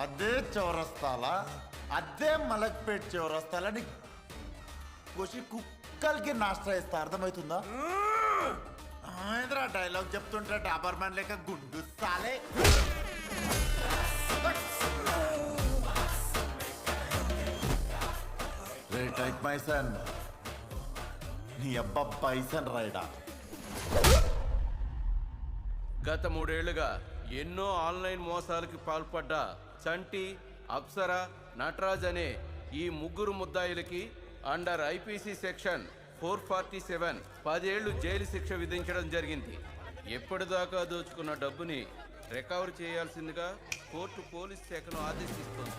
అదే చౌరస్తాలా అదే మలక్పేట్ చౌరస్తాలని కోసి కుక్కలకి నాష్టా ఇస్తా అర్థమవుతుందా? డైలాగ్ చెప్తుంటే డాబర్ మ్యాన్ లేక గుండు సాలే. రే టైక్ మైసన్, నీ అబ్బా పైసన్ రైడా. గత 3 ఏళ్లుగా ఎన్నో ఆన్లైన్ మోసాలకి పాల్పడ్డ చంటి, అప్సరా, నటరాజ్ అనే ఈ ముగ్గురు ముద్దాయిలకి అండర్ ఐపీసీ సెక్షన్ 447 10 ఏళ్లు జైలు శిక్ష విధించడం జరిగింది. ఎప్పటిదాకా దోచుకున్న డబ్బుని రికవర్ చేయాల్సిందిగా కోర్టు పోలీస్ శాఖను ఆదేశిస్తోంది.